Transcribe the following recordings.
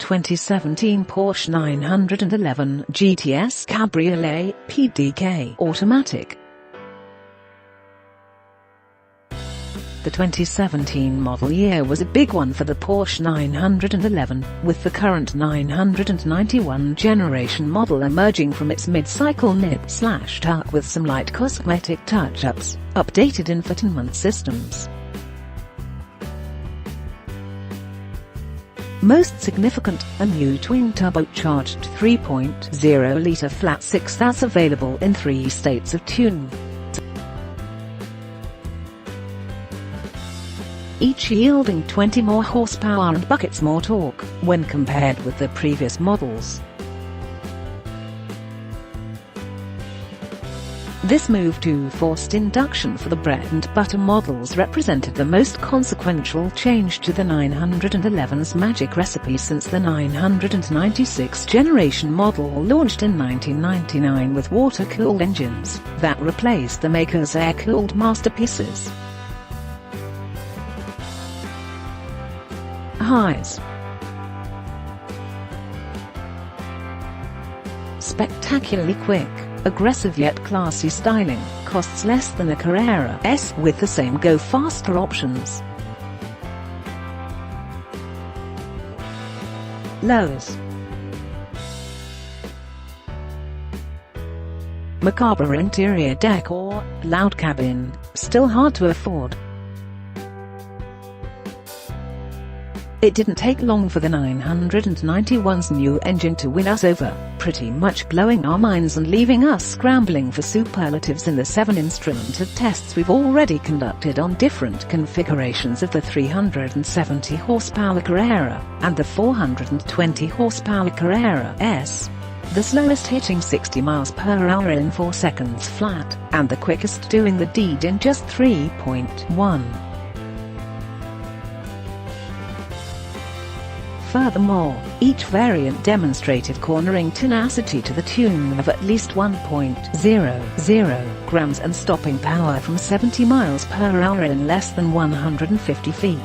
2017 Porsche 911 GTS Cabriolet PDK Automatic. The 2017 model year was a big one for the Porsche 911, with the current 991 generation model emerging from its mid-cycle nip/tuck with some light cosmetic touch-ups, updated infotainment systems. Most significant, a new twin-turbocharged 3.0-litre flat six that's available in 3 states of tune, each yielding 20 more horsepower and buckets more torque, when compared with the previous models. This move to forced induction for the bread-and-butter models represented the most consequential change to the 911's magic recipe since the 996 generation model launched in 1999 with water-cooled engines that replaced the maker's air-cooled masterpieces. Highs. Spectacularly quick, aggressive yet classy styling, costs less than a Carrera S with the same go-faster options. Lows. Macabre interior decor, loud cabin, still hard to afford. It didn't take long for the 991's new engine to win us over, pretty much blowing our minds and leaving us scrambling for superlatives in the 7 instrument of tests we've already conducted on different configurations of the 370 horsepower Carrera and the 420 horsepower Carrera S. The slowest hitting 60 miles per hour in 4 seconds flat, and the quickest doing the deed in just 3.1. Furthermore, each variant demonstrated cornering tenacity to the tune of at least 1.00 grams and stopping power from 70 miles per hour in less than 150 feet.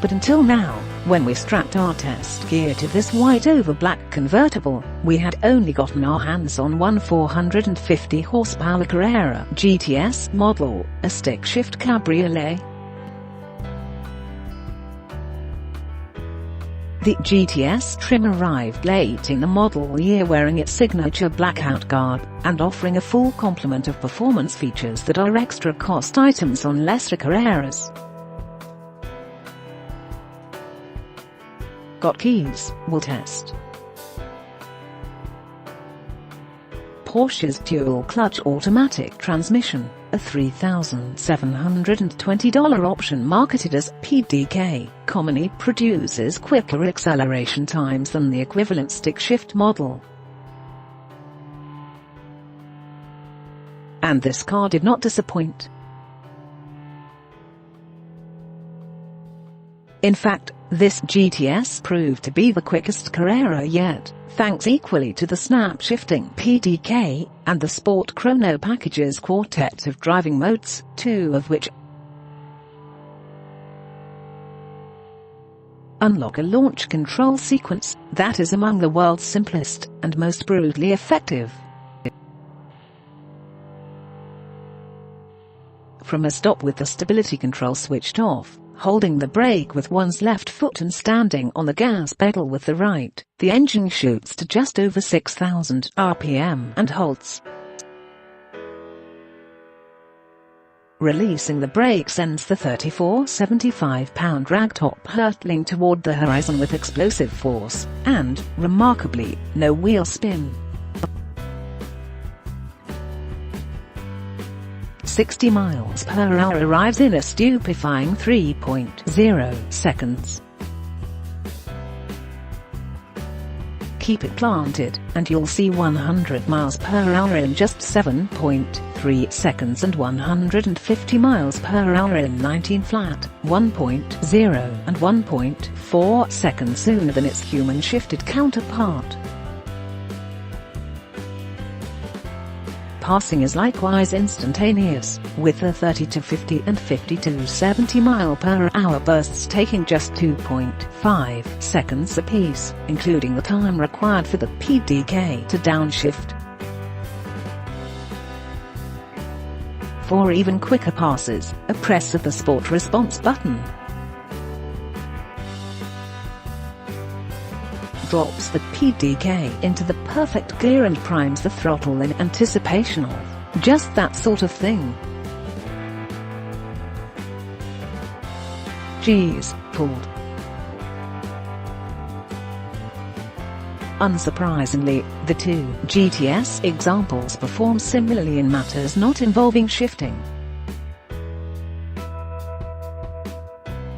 But until now, when we strapped our test gear to this white over black convertible, we had only gotten our hands on one 450 horsepower Carrera GTS model, a stick-shift cabriolet. The GTS trim arrived late in the model year wearing its signature blackout garb, and offering a full complement of performance features that are extra cost items on lesser Carreras. Got keys? We'll test. Porsche's dual-clutch automatic transmission, a $3,720 option marketed as PDK, commonly produces quicker acceleration times than the equivalent stick-shift model. And this car did not disappoint. In fact, this GTS proved to be the quickest Carrera yet, thanks equally to the snap-shifting PDK and the Sport Chrono package's quartet of driving modes, 2 of which unlock a launch control sequence that is among the world's simplest and most brutally effective. From a stop with the stability control switched off, holding the brake with one's left foot and standing on the gas pedal with the right, the engine shoots to just over 6,000 RPM and halts. Releasing the brake sends the 34.75-pound ragtop hurtling toward the horizon with explosive force, and, remarkably, no wheel spin. 60 miles per hour arrives in a stupefying 3.0 seconds. Keep it planted, and you'll see 100 miles per hour in just 7.3 seconds and 150 miles per hour in 19 flat, 1.0 and 1.4 seconds sooner than its human-shifted counterpart. passing is likewise instantaneous, with the 30 to 50 and 50 to 70 mph bursts taking just 2.5 seconds apiece, including the time required for the PDK to downshift. For even quicker passes, a press of the Sport Response button drops the PDK into the perfect gear and primes the throttle in anticipation of just that sort of thing. Geez, pulled. Unsurprisingly, the two GTS examples perform similarly in matters not involving shifting.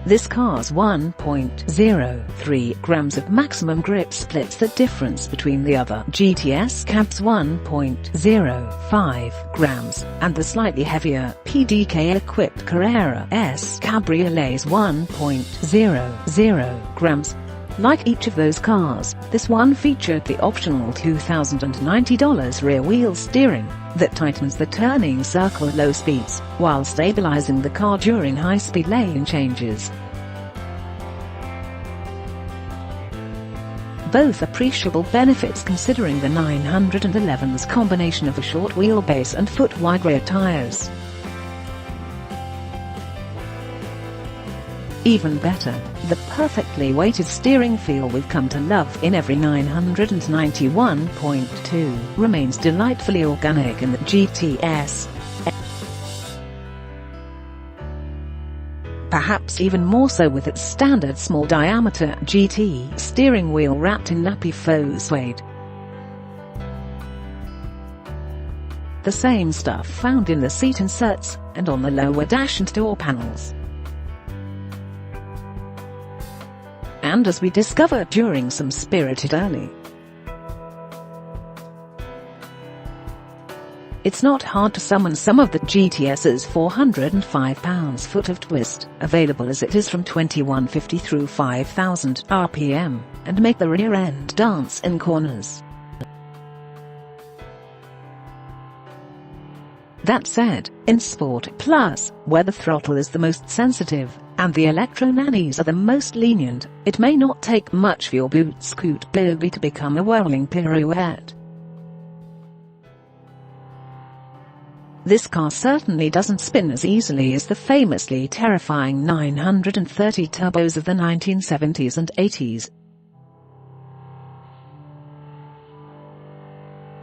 This car's 1.03 grams of maximum grip splits the difference between the other GTS Cab's 1.05 grams and the slightly heavier PDK-equipped Carrera S Cabriolet's 1.00 grams. Like each of those cars, this one featured the optional $2,090 rear-wheel steering that tightens the turning circle at low speeds, while stabilizing the car during high-speed lane changes. Both appreciable benefits considering the 911's combination of a short wheelbase and foot-wide rear tires. Even better, the perfectly weighted steering feel we've come to love in every 991.2 remains delightfully organic in the GTS. Perhaps even more so with its standard small diameter GT steering wheel wrapped in nappy faux suede. The same stuff found in the seat inserts and on the lower dash and door panels. And as we discovered during some spirited early, it's not hard to summon some of the GTS's 405 pounds-foot of twist, available as it is from 2150 through 5000 RPM, and make the rear end dance in corners. That said, in Sport Plus, where the throttle is the most sensitive, and the electro-nannies are the most lenient, it may not take much for your boot scoot baby to become a whirling pirouette. This car certainly doesn't spin as easily as the famously terrifying 930 turbos of the 1970s and 80s.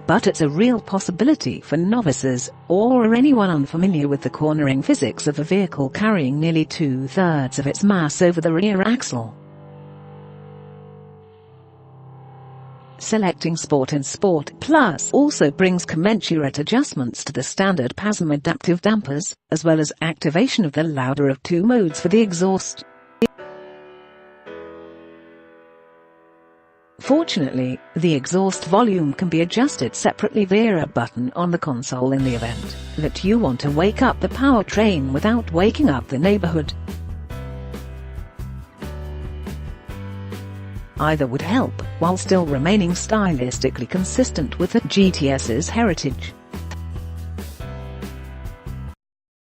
But it's a real possibility for novices, or anyone unfamiliar with the cornering physics of a vehicle carrying nearly 2/3 of its mass over the rear axle. Selecting Sport and Sport Plus also brings commensurate adjustments to the standard PASM adaptive dampers, as well as activation of the louder of two modes for the exhaust. Fortunately, the exhaust volume can be adjusted separately via a button on the console in the event that you want to wake up the powertrain without waking up the neighborhood. Either would help, while still remaining stylistically consistent with the GTS's heritage.